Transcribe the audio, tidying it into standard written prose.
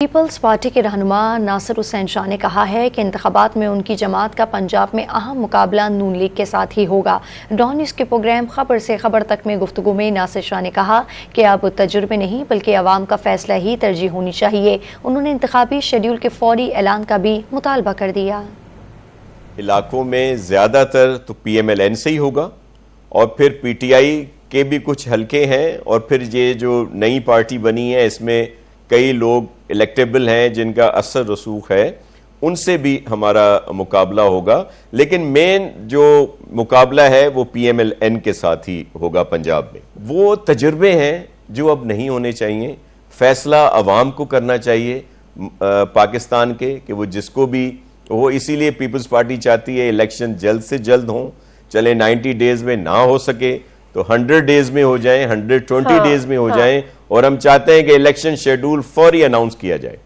Peoples party के रहनुमा नासिर हुसैन शाह ने कहा है कि इंतखाबात में उनकी जमात का पंजाब में अहम मुकाबला नून लीग के साथ ही होगा। डॉन न्यूज़ के प्रोग्राम खबर से खबर तक में गुफ्तगू में नासिर शाह ने कहा कि अब तजुर्बे नहीं बल्कि अवाम का फैसला ही तरजीह होनी चाहिए। उन्होंने इंतखाबी शेड्यूल के फौरी ऐलान का भी मुतालबा कर दिया। इलाकों में ज़्यादातर तो PMLN से ही होगा और फिर PTI के भी कुछ हल्के हैं और फिर ये जो नई पार्टी बनी है इसमें कई लोग इलेक्टेबल हैं जिनका असर रसूख है, उनसे भी हमारा मुकाबला होगा। लेकिन मेन जो मुकाबला है वो PMLN के साथ ही होगा पंजाब में। वो तजुर्बे हैं जो अब नहीं होने चाहिए। फैसला अवाम को करना चाहिए पाकिस्तान के कि वो जिसको भी वो, इसीलिए पीपल्स पार्टी चाहती है इलेक्शन जल्द से जल्द हों। चले 90 डेज में ना हो सके तो 100 डेज में हो जाए, 120 डेज में हो जाए, और हम चाहते हैं कि इलेक्शन शेड्यूल फौरी अनाउंस किया जाए।